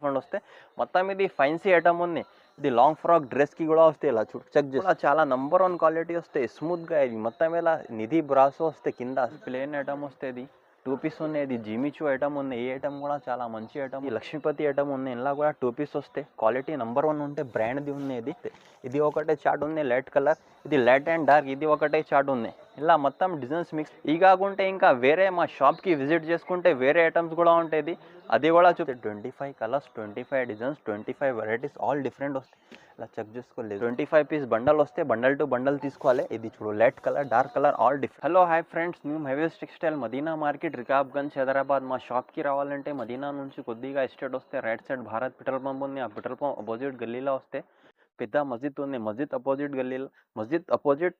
Different వస్తే మొత్తం ఇది ఫ్యాన్సీ ఐటమ్ ఉంది. ఇది లాంగ్ ఫ్రాక్ డ్రెస్కి కూడా వస్తాయి. ఇలా చెక్ చేసి చాలా నంబర్ 1 క్వాలిటీ వస్తాయి. స్మూత్గా ఇది మొత్తం ఇలా నిధి బ్రాసో వస్తే కింద ప్లేన్ ఐటమ్ వస్తుంది. 2 పీస్ ఉన్నాయి. ఇది జిమిచూ ఐటమ్ ఉంది. ఈ ఐటమ్ కూడా చాలా మంచి ఐటమ్. ఈ లక్ష్మీపతి ఐటమ్ ఉంది. ఇలా కూడా 2 పీస్ వస్తాయి. క్వాలిటీ నంబర్ 1 ఉంటే బ్రాండ్ది ఉంది. ఇది ఒకటే చార్ట్ ఉంది లైట్ కలర్, ఇది లైట్ అండ్ డార్క్, ఇది ఒకటే చార్ట్ ఉంది. ఇలా మొత్తం డిజైన్స్ మిక్స్. ఈ కాకుంటే ఇంకా వేరే మా షాప్కి విజిట్ చేసుకుంటే వేరే ఐటమ్స్ కూడా ఉంటాయి. అది కూడా చూస్తే 25 colours, 25 designs, 25 varieties all different వస్తాయి. ఇలా చెక్ చేసుకోలేదు. 25 పీస్ బండల్ వస్తే బండల్ టు బండల్ తీసుకోవాలి. ఇది చూడు light colour, dark colour all different. Hello hi friends, మేము హెవీస్ టెక్స్టైల్ మదీనా మార్కెట్ రికాబ్గంజ్ హైదరాబాద్. మా షాప్కి రావాలంటే మదీనా నుంచి కొద్దిగా ఎస్టేట్ వస్తే right side Bharat petrol pump ఉంది. ఆ పెట్రోల్ పంప్ అపోజిట్ గల్లీలో వస్తే పెద్ద మస్జిద్ ఉంది. మస్జిద్ అపోజిట్ గల్లీలో, మస్జిద్ అపోజిట్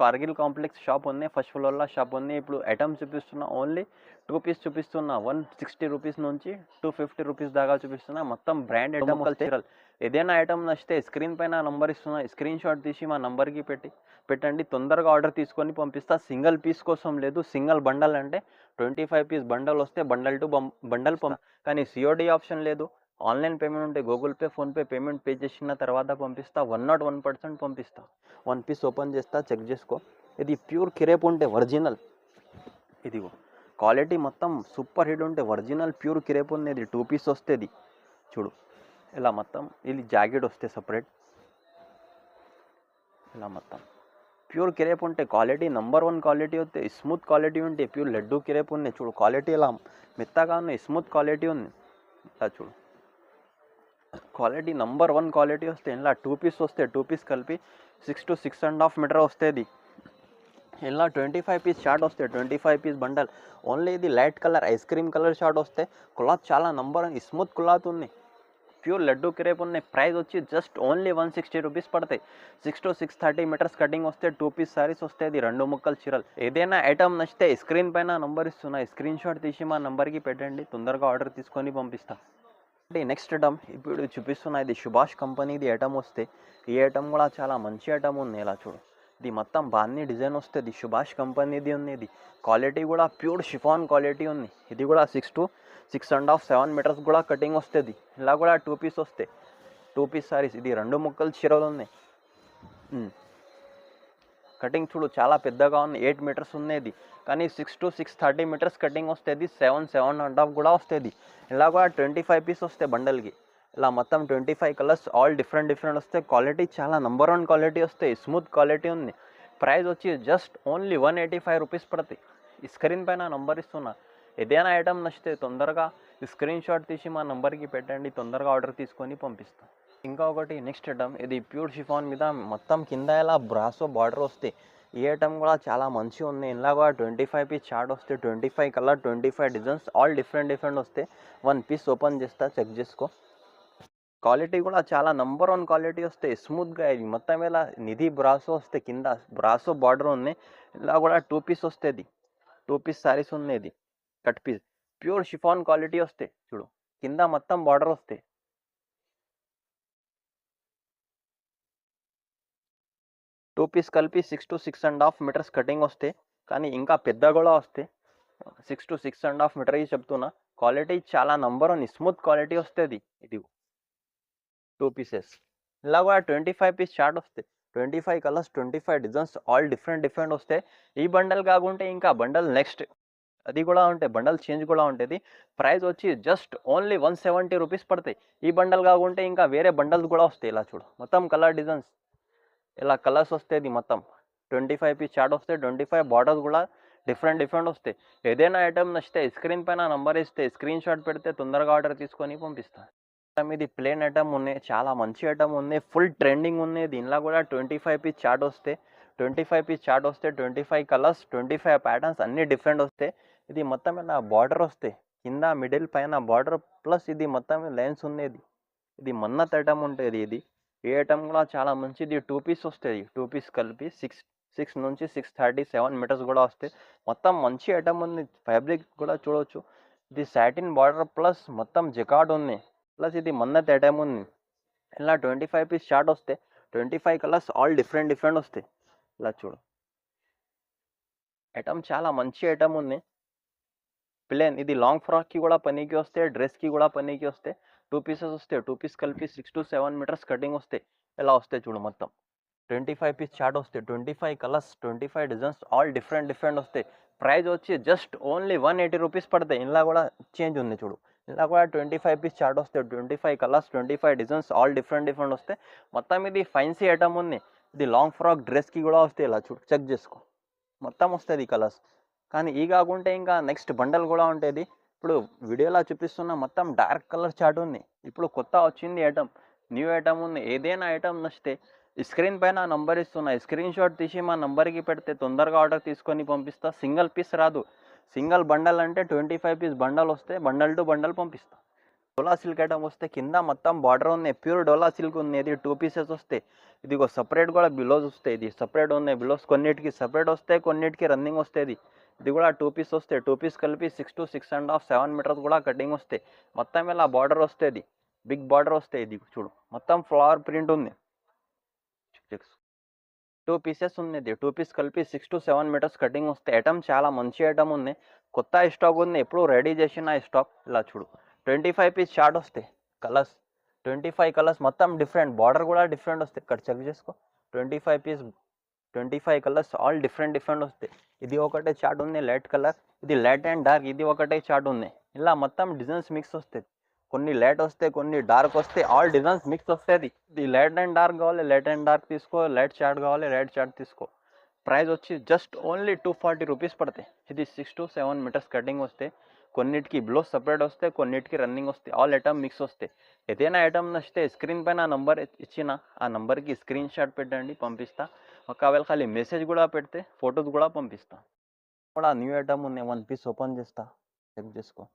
కార్గిల్ కాంప్లెక్స్ షాప్ ఉంది. ఫస్ట్ ఫ్లోర్లో షాప్ ఉంది. ఇప్పుడు ఐటమ్స్ చూపిస్తున్నా ఓన్లీ 2 పీస్ చూపిస్తున్నా. 160 రూపీస్ నుంచి 250 రూపీస్ దాకా చూపిస్తున్నా. మొత్తం బ్రాండ్ ఐటమ్ కల్చరల్. ఏదైనా ఐటమ్ నచ్చితే స్క్రీన్ పైన నంబర్ ఇస్తున్నా, స్క్రీన్ షాట్ తీసి మా నంబర్కి పెట్టండి. తొందరగా ఆర్డర్ తీసుకొని పంపిస్తా. సింగిల్ పీస్ కోసం లేదు, సింగిల్ బండల్ అంటే 25 పీస్ బండల్ వస్తే బండల్ టు బండల్ కానీ సిఓడి ఆప్షన్ లేదు. ఆన్లైన్ పేమెంట్ ఉంటే Google pay, PhonePe payment pay చేసిన తర్వాత పంపిస్తా. 101% పంపిస్తా. 1 పీస్ ఓపెన్ చేస్తా, చెక్ చేసుకో. ఇది ప్యూర్ కిరేప్ ఉంటే ఒరిజినల్. ఇదిగో క్వాలిటీ మొత్తం సూపర్ హిట్ ఉంటే ఒరిజినల్ ప్యూర్ కిరేప్ ఉంది. ఇది 2 పీస్ వస్తుంది. చూడు ఇలా మొత్తం ఇది జాకెట్ వస్తే సపరేట్. ఇలా మొత్తం ప్యూర్ కిరేప్ ఉంటే క్వాలిటీ నంబర్ 1 క్వాలిటీ వస్తే స్మూత్ క్వాలిటీ ఉంటే ప్యూర్ లడ్డు కిరేప్ ఉంది. చూడు క్వాలిటీ ఇలా మెత్తగా ఉన్నాయి, స్మూత్ క్వాలిటీ ఉంది. ఇలా చూడు క్వాలిటీ నంబర్ 1 క్వాలిటీ వస్తే ఇలా 2 పీస్ వస్తే 2 పీస్ కలిపి 6 to 6.5 మీటర్ వస్తుంది. ఇలా 25 పీస్ షార్ట్ వస్తే 25 పీస్ బండల్ ఓన్లీ. ఇది light colour ice cream colour short వస్తే క్లాత్ చాలా నంబర్ స్మూత్ క్లాత్ ఉంది. ప్యూర్ లడ్డు క్రేప్ ఉన్నాయి. ప్రైస్ వచ్చి జస్ట్ ఓన్లీ 160 రూపీస్ పడతాయి. 6 to 630 మీటర్స్ కటింగ్ వస్తే 2 పీస్ సారీస్ వస్తాయి. 2 ముక్కలు చీరలు. ఏదైనా ఐటమ్ నచ్చితే స్క్రీన్ పైన నంబర్ ఇస్తున్నా, స్క్రీన్ షాట్ తీసి మా నంబర్కి పెట్టండి. తొందరగా ఆర్డర్ తీసుకొని పంపిస్తా. నెక్స్ట్ ఐటమ్ ఇప్పుడు చూపిస్తున్నా. ఇది సుభాష్ కంపెనీది ఐటమ్ వస్తే ఈ ఐటమ్ కూడా చాలా మంచి ఐటమ్ ఉంది. ఇలా చూడు ఇది మొత్తం బాగానే డిజైన్ వస్తుంది. సుభాష్ కంపెనీది ఉంది. ఇది క్వాలిటీ కూడా ప్యూర్ షిఫాన్ క్వాలిటీ ఉంది. ఇది కూడా 6 to 6.5 7 మీటర్స్ కూడా కటింగ్ వస్తుంది. ఇలా కూడా 2 పీస్ వస్తాయి. 2 పీస్ సారీస్. ఇది 2 ముక్కలు చీరలు ఉన్నాయి. కటింగ్ చూడు చాలా పెద్దగా ఉంది. 8 మీటర్స్ ఉన్నది కానీ 6 to 630 మీటర్స్ కటింగ్ వస్తుంది. 7.5 కూడా వస్తుంది. ఇలా కూడా 25 పీస్ వస్తాయి బండల్కి. ఇలా మొత్తం 25 కలర్స్ ఆల్ డిఫరెంట్ వస్తాయి. క్వాలిటీ చాలా నంబర్ 1 క్వాలిటీ వస్తాయి. స్మూత్ క్వాలిటీ ఉంది. ప్రైస్ వచ్చి జస్ట్ ఓన్లీ 185 రూపీస్ పడతాయి. ఈ స్క్రీన్ పైన నంబర్ ఇస్తున్నా. ఏదైనా ఐటమ్ నచ్చితే తొందరగా స్క్రీన్ షాట్ తీసి మా నంబర్కి పెట్టండి. తొందరగా ఆర్డర్ తీసుకొని పంపిస్తాం. ఇంకా ఒకటి నెక్స్ట్ ఐటమ్ ఇది ప్యూర్ షిఫాన్ మీద మొత్తం కింద ఇలా బ్రాసో బార్డర్ వస్తే ఈ ఐటమ్ కూడా చాలా మంచిగా ఉంది. ఇలా కూడా 25 పీస్ చార్ట్ వస్తే 25 కలర్, 25 డిజైన్స్ ఆల్ డిఫరెంట్ వస్తే 1 పీస్ ఓపెన్ చేస్తా, చెక్ చేసుకో. క్వాలిటీ కూడా చాలా నంబర్ 1 క్వాలిటీ వస్తే స్మూత్గా. ఇది మొత్తం ఇలా నిధి బ్రాసో వస్తే కింద బ్రాసో బార్డర్ ఉంది. ఇలా కూడా 2 పీస్ వస్తుంది. 2 పీస్ సారీస్ ఉన్నది. Cut piece pure chiffon quality వస్తే చూడు కింద మొత్తం బార్డర్ వస్తే 2 పీస్ కలిపి 6 to 6.5 మీటర్స్ కటింగ్ వస్తే కానీ ఇంకా పెద్ద కూడా వస్తే 6 to 6.5 మీటర్ చెప్తున్నా. క్వాలిటీ చాలా నంబర్ 1 స్మూత్ క్వాలిటీ వస్తుంది. ఇది 2 పీసెస్. ఇలా కూడా 25 పీస్ షార్ట్ వస్తే 25 కలర్స్, 25 డిజైన్స్ ఆల్ డిఫరెంట్ వస్తే ఈ బండల్ కాకుంటే ఇంకా బండల్ నెక్స్ట్ అది కూడా ఉంటాయి. బండల్ చేంజ్ కూడా ఉంటుంది. ప్రైస్ వచ్చి జస్ట్ ఓన్లీ 170 రూపీస్ పడతాయి. ఈ బండల్ కాకుంటే ఇంకా వేరే బండల్స్ కూడా వస్తాయి. ఇలా చూడు మొత్తం కలర్ డిజైన్స్ ఇలా కలర్స్ వస్తాయి. మొత్తం 25 పీస్ చార్ట్ వస్తే 25 బార్డర్స్ కూడా డిఫరెంట్ వస్తాయి. ఏదైనా ఐటమ్ నచ్చితే స్క్రీన్ పైన నంబర్ ఇస్తే స్క్రీన్ షాట్ పెడితే తొందరగా ఆర్డర్ తీసుకొని పంపిస్తాను. ఇది ప్లేన్ ఐటమ్ ఉన్నాయి. చాలా మంచి ఐటమ్ ఉంది. ఫుల్ ట్రెండింగ్ ఉంది. దీనిలో కూడా 25 పీస్ చార్ట్ వస్తే 25 పీస్ చార్ట్ వస్తే 25 కలర్స్, 25 ప్యాటర్న్స్ అన్నీ డిఫరెంట్ వస్తాయి. ఇది మొత్తం ఇలా బార్డర్ వస్తాయి. కింద మిడిల్ పైన బార్డర్ ప్లస్ ఇది మొత్తం లైన్స్ ఉండేది. ఇది మన్నత్ ఐటమ్ ఉంటుంది. ఇది ఈ ఐటమ్ కూడా చాలా మంచిది. 2 పీస్ వస్తుంది. 2 పీస్ కలిపి 6 నుంచి 637 మీటర్స్ కూడా వస్తాయి. మొత్తం మంచి ఐటమ్ ఉంది. ఫ్యాబ్రిక్ కూడా చూడవచ్చు. ఇది సాటిన్ బార్డర్ ప్లస్ మొత్తం జకార్డ్ ఉంది. ప్లస్ ఇది మన్నత్ ఐటమ్ ఉంది. ఇలా 25 పీస్ షార్ట్ వస్తే 25 కలర్స్ ఆల్ డిఫరెంట్ వస్తాయి. ఇలా చూడు ఐటమ్ చాలా మంచి ఐటమ్ ఉంది. ప్లేన్ ఇది లాంగ్ ఫ్రాక్కి కూడా పనికి వస్తే, డ్రెస్కి కూడా పనికి వస్తే. 2 పీసెస్ వస్తాయి. 2 పీస్ కలిపి 6 to 7 మీటర్స్ కటింగ్ వస్తాయి. ఎలా వస్తాయి చూడు మొత్తం. 25 పీస్ చార్ట్ వస్తాయి. 25 colours, 25 designs, all different different వస్తాయి. ప్రైస్ వచ్చి జస్ట్ ఓన్లీ 180 రూపీస్ పడతాయి. ఇలా కూడా చేంజ్ ఉంది చూడు. ఇలా కూడా 25 పీస్ చార్ట్ వస్తాయి. 25 colours, 25 designs, all different different వస్తాయి. మొత్తం ఇది ఫ్యాన్సీ ఐటమ్ ఉంది. ఇది లాంగ్ ఫ్రాక్ డ్రెస్కి కూడా వస్తాయి. ఇలా చూడు, చెక్ చేసుకో. మొత్తం వస్తుంది ఈ కలర్స్. కానీ ఈ కాకుంటే ఇంకా నెక్స్ట్ బండల్ కూడా ఉంటుంది. ఇప్పుడు వీడియోలో చూపిస్తున్న మొత్తం డార్క్ కలర్ చార్ట్ ఉంది. ఇప్పుడు కొత్త వచ్చింది ఐటమ్, న్యూ ఐటమ్ ఉంది. ఏదైనా ఐటమ్ నచ్చితే స్క్రీన్ పైన నంబర్ ఇస్తున్నా, స్క్రీన్ షాట్ తీసి మా నంబర్కి పెడితే తొందరగా ఆర్డర్ తీసుకొని పంపిస్తా. సింగిల్ పీస్ రాదు. సింగిల్ బండల్ అంటే 25 పీస్ బండల్ వస్తే బండల్ టు బండల్ పంపిస్తా. డోలా సిల్క్ ఐటమ్ వస్తే కింద మొత్తం బార్డర్ ఉంది. ప్యూర్ డోలా సిల్క్ ఉంది. ఇది 2 పీసెస్ వస్తాయి. ఇదిగో సపరేట్ కూడా బిలోస్ వస్తాయి. ఇది సపరేట్ ఉన్నాయి బిలోస్. కొన్నిటికి సపరేట్ వస్తాయి, కొన్నిటికి రన్నింగ్ వస్తుంది. ఇది కూడా 2 పీస్ వస్తాయి. 2 పీస్ కలిపి 6 to 6.5, 7 మీటర్స్ కూడా కటింగ్ వస్తాయి. మొత్తం ఇలా బార్డర్ వస్తుంది. బిగ్ బార్డర్ వస్తాయి. ఇది చూడు, మొత్తం ఫ్లవర్ ప్రింట్ ఉంది. 2 పీసెస్ ఉంది. 2 పీస్ కలిపి 6 to 7 మీటర్స్ కటింగ్ వస్తాయి. ఐటమ్ చాలా మంచి ఐటమ్ ఉంది. కొత్త స్టాక్ ఉంది. ఎప్పుడు రెడీ చేసిన స్టాక్. ఇలా చూడు, 25 పీస్ చార్ట్ వస్తాయి. కలర్స్ 25 కలర్స్, మొత్తం డిఫరెంట్. బార్డర్ కూడా డిఫరెంట్ వస్తాయి. ఇక్కడ చెక్ చేసుకో. 25 piece, 25 colours, all different different వస్తాయి. ఇది ఒకటే చార్ట్ ఉంది లైట్ కలర్, ఇది లైట్ అండ్ డార్క్. ఇది ఒకటే చార్ట్ ఉంది. ఇలా మొత్తం డిజైన్స్ మిక్స్ వస్తాయి. కొన్ని లైట్ వస్తాయి, కొన్ని డార్క్ వస్తాయి, ఆల్ డిజైన్స్ మిక్స్ వస్తుంది. ఇది లైట్ అండ్ డార్క్ కావాలి, లైట్ అండ్ డార్క్ తీసుకో. లైట్ చార్ట్ కావాలి, లైట్ చార్ట్ తీసుకో. ప్రైస్ వచ్చి జస్ట్ ఓన్లీ 240 రూపీస్ పడతాయి. ఇది 6 to 7 మీటర్స్ కటింగ్ వస్తాయి. కొన్నిటికి బ్లౌజ్ సపరేట్ వస్తాయి, కొన్నిటికి రన్నింగ్ వస్తాయి. ఆల్ ఐటమ్ మిక్స్ వస్తాయి. ఏదైనా ఐటమ్ నచ్చితే స్క్రీన్ పైన నంబర్ ఇచ్చిన ఆ నంబర్కి స్క్రీన్ షాట్ పెట్టండి, పంపిస్తా. ఒకవేళ ఖాళీ మెసేజ్ కూడా పెడితే ఫొటోస్ కూడా పంపిస్తా. కూడా న్యూ ఐటమ్ ఉన్నాయి. 1 పీస్ ఓపెన్ చేస్తా, చెక్ చేసుకో.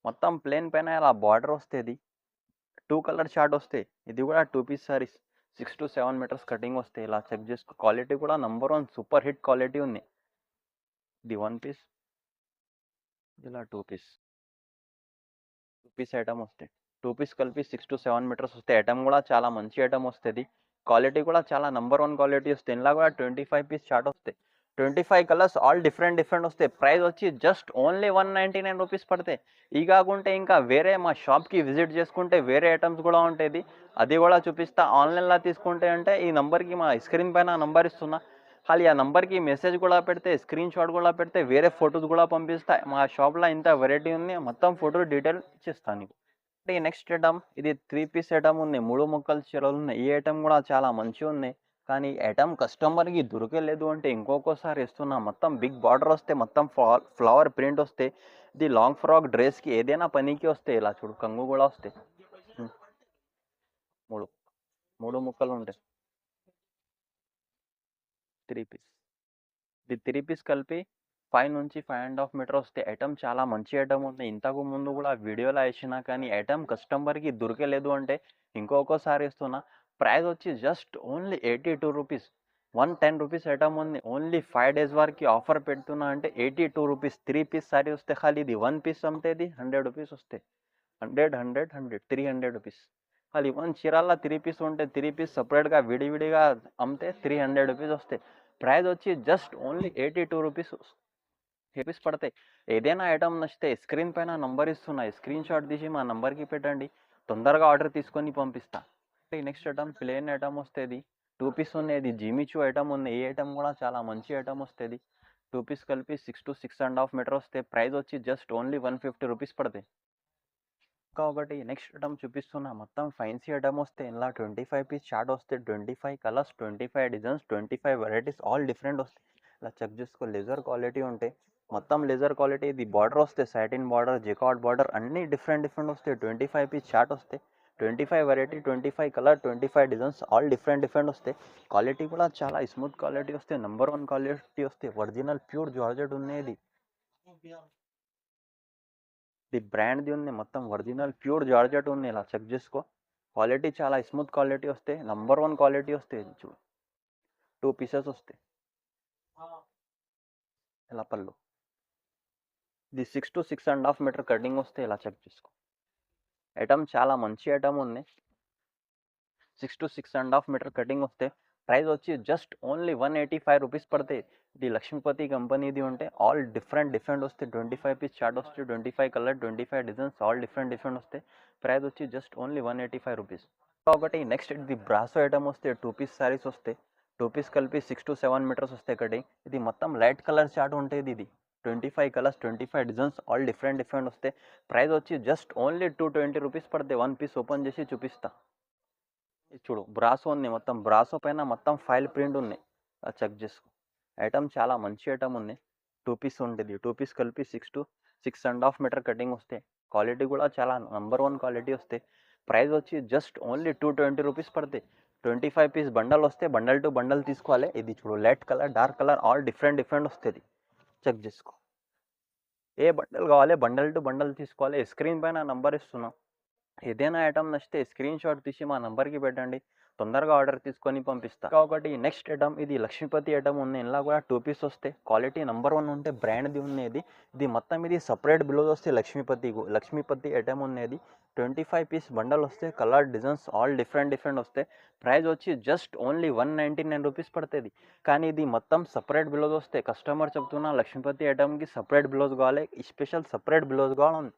మొత్తం ప్లేన్ పైన ఇలా బార్డర్ వస్తుంది. 2 కలర్ చార్ట్ వస్తాయి. ఇది కూడా 2 piece sarees, 6 to 7 metres cutting వస్తాయి. ఇలా చెక్ చేసుకో. క్వాలిటీ కూడా నంబర్ 1 సూపర్ హిట్ క్వాలిటీ ఉంది. ఇది 1 పీస్, ఇలా 2 పీస్. 2 పీస్ ఐటమ్ వస్తాయి. 2 పీస్ కలిపి 6 to 7 మీటర్స్ వస్తాయి. ఐటమ్ కూడా చాలా మంచి ఐటమ్ వస్తుంది. క్వాలిటీ కూడా చాలా నంబర్ 1 క్వాలిటీ వస్తాయి. ఇలా కూడా 25 పీస్ చార్ట్ వస్తాయి. 25 కలర్స్, ఆల్ డిఫరెంట్ డిఫరెంట్ వస్తాయి. ప్రైస్ వచ్చి జస్ట్ ఓన్లీ 199 రూపీస్ పడతాయి. ఈ కాకుంటే ఇంకా వేరే మా షాప్కి విజిట్ చేసుకుంటే వేరే ఐటమ్స్ కూడా ఉంటుంది. అది కూడా చూపిస్తా. ఆన్లైన్లో తీసుకుంటే అంటే ఈ నంబర్కి మా స్క్రీన్ పైన నంబర్ ఇస్తున్నా. ఖాళీ ఆ నంబర్కి మెసేజ్ కూడా పెడితే, స్క్రీన్ షాట్ కూడా పెడితే వేరే ఫొటోస్ కూడా పంపిస్తా. మా షాప్లో ఇంత వెరైటీ ఉంది. మొత్తం ఫోటో డీటెయిల్ ఇచ్చేస్తాను నీకు. అంటే నెక్స్ట్ ఐటమ్, ఇది 3 పీస్ ఐటమ్ ఉంది. 3 ముక్కల చీరలు ఉన్నాయి. ఈ ఐటమ్ కూడా చాలా మంచిగా ఉంది. కానీ ఐటమ్ కస్టమర్కి దొరకలేదు అంటే ఇంకొకసారి ఇస్తున్నా. మొత్తం బిగ్ బార్డర్ వస్తే, మొత్తం ఫ్లవర్ ప్రింట్ వస్తే. ఇది లాంగ్ ఫ్రాక్ డ్రెస్కి ఏదైనా పనికి వస్తాయి. ఇలా చూడు, కంగు కూడా వస్తాయి. 3 ముక్కలు ఉంటాయి. 3 పీస్. ఇది 3 పీస్ కలిపి 5 నుంచి 5.5 మీటర్ వస్తాయి. ఐటమ్ చాలా మంచి ఐటమ్ ఉంది. ఇంతకు ముందు కూడా వీడియోలో వేసినా కానీ ఐటమ్ కస్టమర్కి దొరకలేదు అంటే ఇంకొకసారి ఇస్తున్నా. ప్రైస్ వచ్చి just only 82 rupees. 110 rupees item ఉంది. ఓన్లీ 5 days వరకు ఆఫర్ పెడుతున్నా అంటే 82 రూపీస్. 3 పీస్ సారీ వస్తే ఖాళీ ఇది 1 పీస్ అమ్మితే ఇది 100 రూపీస్ వస్తాయి. 100, 300 రూపీస్. ఖాళీ 1 చీరాల్లో 3 పీస్ ఉంటే 3 పీస్ సపరేట్గా విడివిడిగా అమ్మితే 300 రూపీస్ వస్తాయి. ప్రైస్ వచ్చి జస్ట్ ఓన్లీ 82 రూపీస్ పడతాయి. ఏదైనా ఐటమ్ నచ్చితే స్క్రీన్ పైన నంబర్ ఇస్తున్నా, స్క్రీన్ షాట్ తీసి మా నంబర్కి పెట్టండి. తొందరగా ఆర్డర్ తీసుకొని పంపిస్తా. నెక్స్ట్ ఐటమ్ ప్లేన్ ఐటమ్ వస్తుంది. 2 పీస్ ఉన్నాయి. ఇది జిమిచూ ఐటమ్ ఉంది. ఈ ఐటమ్ కూడా చాలా మంచి ఐటమ్ వస్తుంది. 2 పీస్ కలిపి 6 to 6.5 మీటర్ వస్తాయి. ప్రైస్ వచ్చి జస్ట్ ఓన్లీ 150 రూపీస్ పడతాయి. ఇంకా ఒకటి నెక్స్ట్ ఐటమ్ చూపిస్తున్నా. మొత్తం ఫ్యాన్సీ ఐటమ్ వస్తే ఇలా 25 పీస్ చార్ట్ వస్తే, 25 colours, 25 designs, 25 varieties, all different వస్తాయి. ఇలా చెక్ చేసుకో. లెజర్ క్వాలిటీ ఉంటాయి. మొత్తం లెజర్ క్వాలిటీ. ఇది బార్డర్ వస్తాయి, సాటిన్ బార్డర్, జికార్డ్ బార్డర్, అన్ని డిఫరెంట్ డిఫరెంట్ వస్తాయి. 25 పీస్ చార్ట్ వస్తాయి. 25 variety, 25 colour, 25 designs, all different different వస్తాయి. క్వాలిటీ కూడా చాలా స్మూత్ క్వాలిటీ వస్తాయి. నెంబర్ 1 క్వాలిటీ వస్తాయి. ఒరిజినల్ ప్యూర్ జార్జెట్ ఉంది. ఇది బ్రాండ్ది ఉంది. మొత్తం ఒరిజినల్ ప్యూర్ జార్జెట్ ఉంది. ఇలా చెక్ చేసుకో. క్వాలిటీ చాలా స్మూత్ క్వాలిటీ వస్తాయి. నెంబర్ 1 క్వాలిటీ వస్తాయి. చూడు, 2 పీసెస్ వస్తాయి. ఇలా పళ్ళు. ఇది 6 to 6.5 మీటర్ కటింగ్ వస్తే. ఇలా చెక్ చేసుకో. ఐటమ్ చాలా మంచి ఐటమ్ ఉంది. 6 to 6.5 మీటర్ కటింగ్ వస్తే. ప్రైస్ వచ్చి జస్ట్ ఓన్లీ 185 రూపీస్ పడతాయి. ఇది లక్ష్మీపతి కంపెనీది ఉంటే ఆల్ డిఫరెంట్ వస్తాయి. 25 పీస్ చార్ట్ వస్తాయి, 25 కలర్, 25 డిజైన్స్, ఆల్ డిఫరెంట్ వస్తాయి. ప్రైస్ వచ్చి జస్ట్ ఓన్లీ 185 రూపీస్. ఒకటి నెక్స్ట్ ఇది బ్రాసో ఐటమ్ వస్తే 2 పీస్ శారీస్ వస్తాయి. 2 పీస్ కలిపి 6 to 7 మీటర్స్ వస్తాయి కటింగ్. ఇది మొత్తం లైట్ కలర్ చార్ట్ ఉంటుంది. ఇది 25 కలర్స్, 25 డిజైన్స్, ఆల్ డిఫరెంట్ వస్తాయి. ప్రైస్ వచ్చి జస్ట్ ఓన్లీ 220 రూపీస్ పడతాయి. 1 పీస్ ఓపెన్ చేసి చూపిస్తా. ఇది చూడు, బ్రాసో ఉంది, మొత్తం బ్రాసో పైన మొత్తం ఫైల్ ప్రింట్ ఉన్నాయి. చెక్ చేసుకో. ఐటమ్ చాలా మంచి ఐటమ్ ఉంది. 2 పీస్ ఉంటుంది. 2 పీస్ కలిపి 6 to 6.5 మీటర్ కటింగ్ వస్తాయి. క్వాలిటీ కూడా చాలా నంబర్ 1 క్వాలిటీ వస్తాయి. ప్రైస్ వచ్చి జస్ట్ ఓన్లీ 220 రూపీస్ పడతాయి. 25 పీస్ బండల్ వస్తే బండల్ టు బండల్ తీసుకోవాలి. ఇది చూడు, light colour, dark colour, all different వస్తుంది. చెక్ చేసుకో. ఏ బండల్ కావాలి బండల్ టు బండల్ తీసుకోవాలి. స్క్రీన్ పైన నంబర్ ఇస్తున్నాం. ఏదైనా ఐటమ్ నచ్చితే స్క్రీన్ షాట్ తీసి మా నంబర్కి పెట్టండి, తొందరగా ఆర్డర్ తీసుకొని పంపిస్తా. ఒకటి నెక్స్ట్ ఐటమ్, ఇది లక్ష్మీపతి ఐటమ్ ఉంది. ఇలా కూడా 2 పీస్ వస్తాయి. క్వాలిటీ నంబర్ 1 ఉంటే బ్రాండ్ది ఉన్నది. ఇది మొత్తం ఇది సపరేట్ బ్లౌజ్ వస్తే లక్ష్మీపతి ఐటమ్ ఉన్నది. 25 పీస్ బండల్ వస్తే కలర్, డిజైన్స్, ఆల్ డిఫరెంట్ వస్తాయి. ప్రైస్ వచ్చి జస్ట్ ఓన్లీ 199 రూపీస్ పడుతుంది. కానీ ఇది మొత్తం సపరేట్ బ్లౌజ్ వస్తే కస్టమర్ చెప్తున్నా లక్ష్మీపతి ఐటమ్కి సపరేట్ బ్లౌజ్ కావాలి, స్పెషల్ సపరేట్ బ్లౌజ్ కావాలి.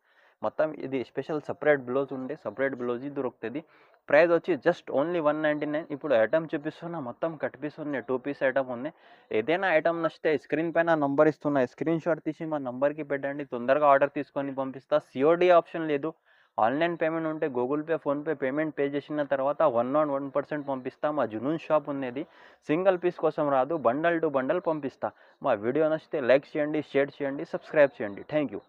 మొత్తం ఇది స్పెషల్ సపరేట్ బ్లౌజ్ ఉండే సపరేట్ బ్లౌజ్ దొరుకుతుంది. ప్రైస్ వచ్చి జస్ట్ ఓన్లీ 199. ఇప్పుడు ఐటమ్ చూపిస్తున్నా, మొత్తం కట్ పీస్ ఉన్నాయి. 2 పీస్ ఐటమ్ ఉంది. ఏదైనా ఐటమ్ నచ్చితే స్క్రీన్ పైన నంబర్ ఇస్తున్నా, స్క్రీన్ షాట్ తీసి మా నంబర్కి పెట్టండి, తొందరగా ఆర్డర్ తీసుకొని పంపిస్తా. సిఓడి ఆప్షన్ లేదు. ఆన్లైన్ పేమెంట్ ఉంటే Google pay, PhonePe payment pay చేసిన తర్వాత 101% పంపిస్తా. మా జునూన్ షాప్ ఉన్నది. సింగిల్ పీస్ కోసం రాదు, బండల్ టు బండల్ పంపిస్తా. మా వీడియో నచ్చితే లైక్ చేయండి, షేర్ చేయండి, సబ్స్క్రైబ్ చేయండి. Thank you.